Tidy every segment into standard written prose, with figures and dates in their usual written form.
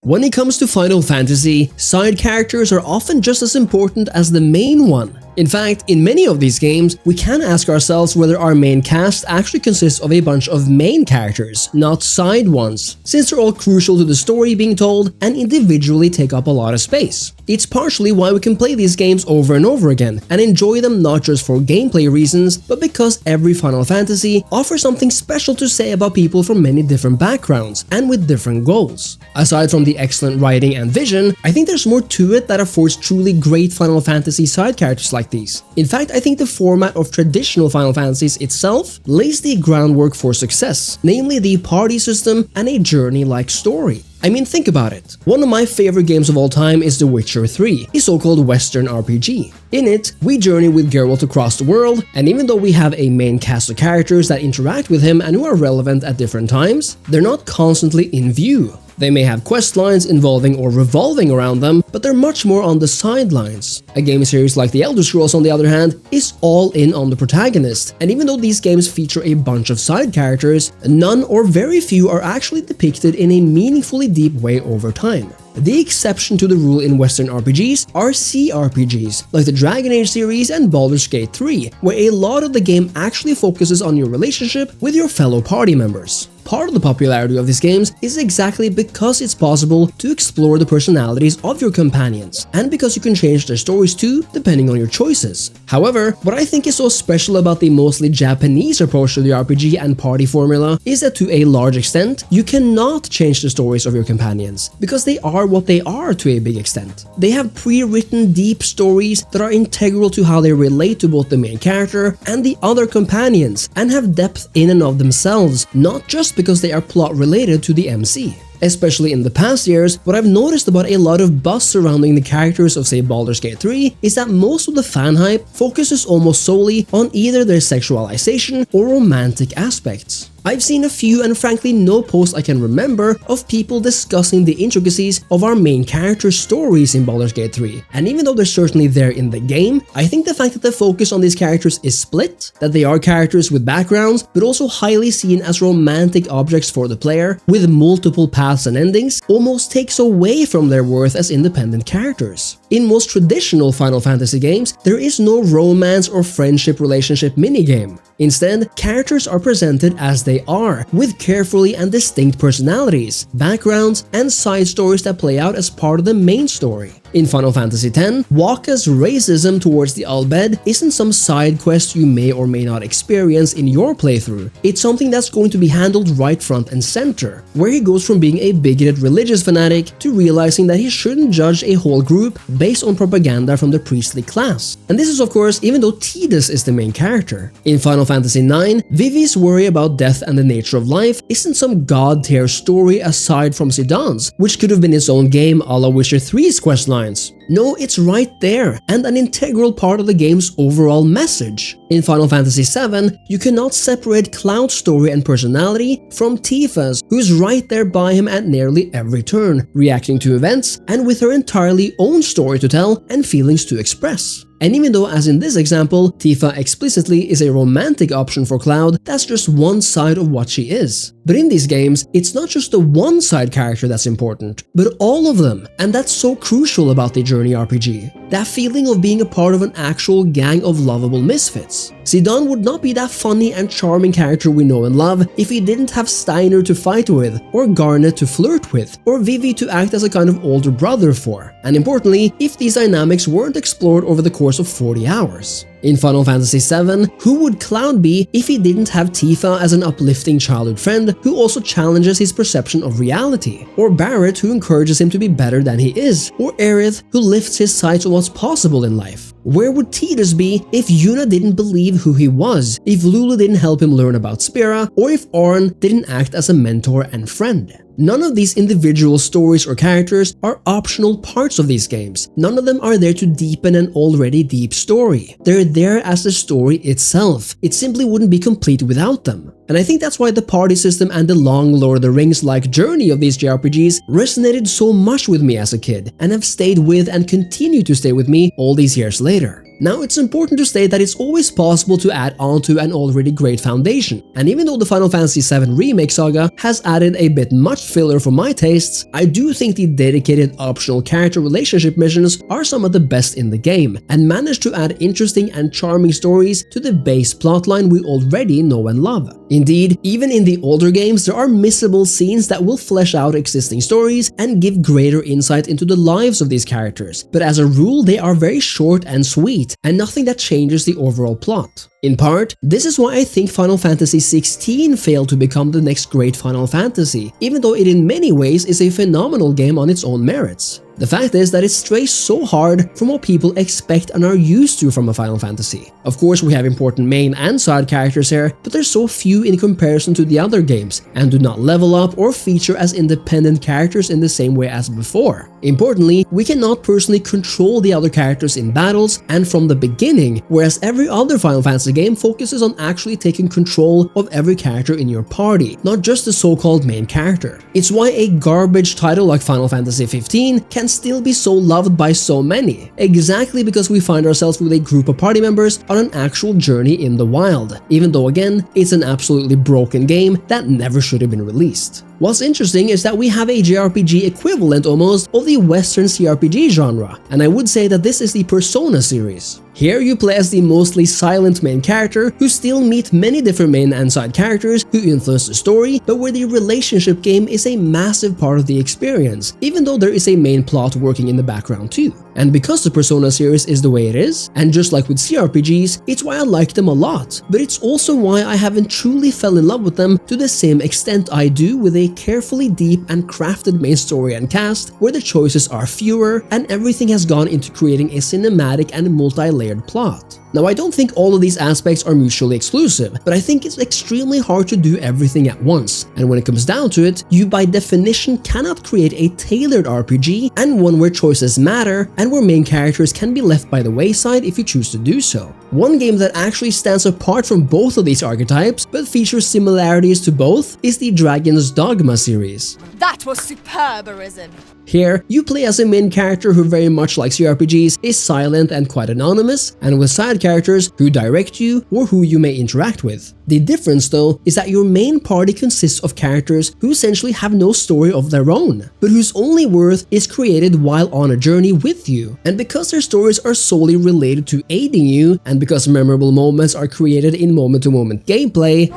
When it comes to Final Fantasy, side characters are often just as important as the main one. In fact, in many of these games, we can ask ourselves whether our main cast actually consists of a bunch of main characters, not side ones, since they're all crucial to the story being told and individually take up a lot of space. It's partially why we can play these games over and over again and enjoy them not just for gameplay reasons, but because every Final Fantasy offers something special to say about people from many different backgrounds and with different goals. Aside from the excellent writing and vision, I think there's more to it that affords truly great Final Fantasy side characters like these. In fact, I think the format of traditional Final Fantasies itself lays the groundwork for success, namely the party system and a journey-like story. I mean, think about it. One of my favorite games of all time is The Witcher 3, a so-called Western RPG. In it, we journey with Geralt across the world, and even though we have a main cast of characters that interact with him and who are relevant at different times, they're not constantly in view. They may have quest lines involving or revolving around them, but they're much more on the sidelines. A game series like The Elder Scrolls, on the other hand, is all in on the protagonist, and even though these games feature a bunch of side characters, none or very few are actually depicted in a meaningfully deep way over time. The exception to the rule in Western RPGs are CRPGs, like the Dragon Age series and Baldur's Gate 3, where a lot of the game actually focuses on your relationship with your fellow party members. Part of the popularity of these games is exactly because it's possible to explore the personalities of your companions, and because you can change their stories too, depending on your choices. However, what I think is so special about the mostly Japanese approach to the RPG and party formula is that to a large extent, you cannot change the stories of your companions, because they are what they are to a big extent. They have pre-written deep stories that are integral to how they relate to both the main character and the other companions, and have depth in and of themselves, not just because they are plot related to the MC. Especially in the past years, what I've noticed about a lot of buzz surrounding the characters of say Baldur's Gate 3 is that most of the fan hype focuses almost solely on either their sexualization or romantic aspects. I've seen a few and frankly no post I can remember of people discussing the intricacies of our main character's stories in Baldur's Gate 3, and even though they're certainly there in the game, I think the fact that the focus on these characters is split, that they are characters with backgrounds but also highly seen as romantic objects for the player, with multiple paths and endings, almost takes away from their worth as independent characters. In most traditional Final Fantasy games, there is no romance or friendship relationship minigame. Instead, characters are presented as they are, with carefully and distinct personalities, backgrounds, and side stories that play out as part of the main story. In Final Fantasy X, Wakka's racism towards the Al Bhed isn't some side quest you may or may not experience in your playthrough. It's something that's going to be handled right front and center, where he goes from being a bigoted religious fanatic to realizing that he shouldn't judge a whole group based on propaganda from the priestly class. And this is of course even though Tidus is the main character. In Final Fantasy IX, Vivi's worry about death and the nature of life isn't some god-tier story aside from Zidane's, which could have been its own game a la Witcher 3's questline. No, it's right there, and an integral part of the game's overall message. In Final Fantasy VII, you cannot separate Cloud's story and personality from Tifa's, who's right there by him at nearly every turn, reacting to events, and with her entirely own story to tell and feelings to express. And even though, as in this example, Tifa explicitly is a romantic option for Cloud, that's just one side of what she is. But in these games, it's not just the one side character that's important, but all of them, and that's so crucial about the Journey RPG. That feeling of being a part of an actual gang of lovable misfits. Zidane would not be that funny and charming character we know and love if he didn't have Steiner to fight with, or Garnet to flirt with, or Vivi to act as a kind of older brother for, and importantly, if these dynamics weren't explored over the course of 40 hours. In Final Fantasy VII, who would Cloud be if he didn't have Tifa as an uplifting childhood friend who also challenges his perception of reality, or Barrett who encourages him to be better than he is, or Aerith who lifts his sights on what's possible in life? Where would Tidus be if Yuna didn't believe who he was, if Lulu didn't help him learn about Spira, or if Auron didn't act as a mentor and friend? None of these individual stories or characters are optional parts of these games. None of them are there to deepen an already deep story. They're there as the story itself. It simply wouldn't be complete without them. And I think that's why the party system and the long Lord of the Rings-like journey of these JRPGs resonated so much with me as a kid, and have stayed with and continue to stay with me all these years later. Now, it's important to state that it's always possible to add onto an already great foundation, and even though the Final Fantasy VII Remake saga has added a bit much filler for my tastes, I do think the dedicated optional character relationship missions are some of the best in the game, and manage to add interesting and charming stories to the base plotline we already know and love. Indeed, even in the older games, there are missable scenes that will flesh out existing stories and give greater insight into the lives of these characters, but as a rule they are very short and sweet, and nothing that changes the overall plot. In part, this is why I think Final Fantasy XVI failed to become the next great Final Fantasy, even though it in many ways is a phenomenal game on its own merits. The fact is that it strays so hard from what people expect and are used to from a Final Fantasy. Of course, we have important main and side characters here, but there's so few in comparison to the other games, and do not level up or feature as independent characters in the same way as before. Importantly, we cannot personally control the other characters in battles and from the beginning, whereas every other Final Fantasy game focuses on actually taking control of every character in your party, not just the so-called main character. It's why a garbage title like Final Fantasy XV can still be so loved by so many, exactly because we find ourselves with a group of party members on an actual journey in the wild, even though again, it's an absolutely broken game that never should have been released. What's interesting is that we have a JRPG equivalent almost of the Western CRPG genre, and I would say that this is the Persona series. Here you play as the mostly silent main character who still meet many different main and side characters who influence the story, but where the relationship game is a massive part of the experience, even though there is a main plot working in the background too. And because the Persona series is the way it is, and just like with CRPGs, it's why I like them a lot, but it's also why I haven't truly fell in love with them to the same extent I do with a carefully deep and crafted main story and cast, where the choices are fewer and everything has gone into creating a cinematic and multi-layered plot. Now, I don't think all of these aspects are mutually exclusive, but I think it's extremely hard to do everything at once, and when it comes down to it, you by definition cannot create a tailored RPG and one where choices matter and where main characters can be left by the wayside if you choose to do so. One game that actually stands apart from both of these archetypes, but features similarities to both, is the Dragon's Dogma series. That was superb, Arisen. Here, you play as a main character who, very much like CRPGs, is silent and quite anonymous, and with side characters who direct you or who you may interact with. The difference though is that your main party consists of characters who essentially have no story of their own, but whose only worth is created while on a journey with you. And because their stories are solely related to aiding you, and because memorable moments are created in moment-to-moment gameplay,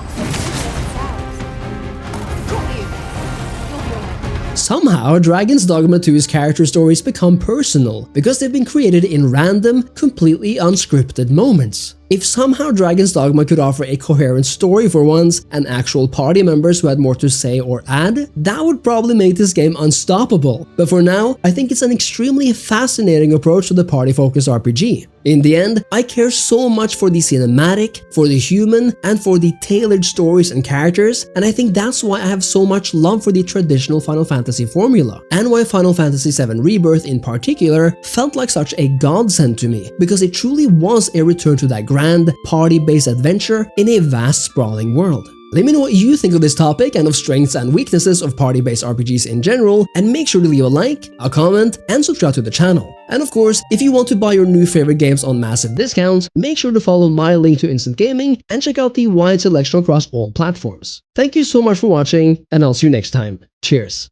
somehow, Dragon's Dogma 2's character stories become personal, because they've been created in random, completely unscripted moments. If somehow Dragon's Dogma could offer a coherent story for once, and actual party members who had more to say or add, that would probably make this game unstoppable. But for now, I think it's an extremely fascinating approach to the party-focused RPG. In the end, I care so much for the cinematic, for the human, and for the tailored stories and characters, and I think that's why I have so much love for the traditional Final Fantasy formula, and why Final Fantasy VII Rebirth in particular felt like such a godsend to me, because it truly was a return to that grand, party-based adventure in a vast, sprawling world. Let me know what you think of this topic and of strengths and weaknesses of party-based RPGs in general, and make sure to leave a like, a comment, and subscribe to the channel. And of course, if you want to buy your new favorite games on massive discounts, make sure to follow my link to Instant Gaming and check out the wide selection across all platforms. Thank you so much for watching, and I'll see you next time. Cheers!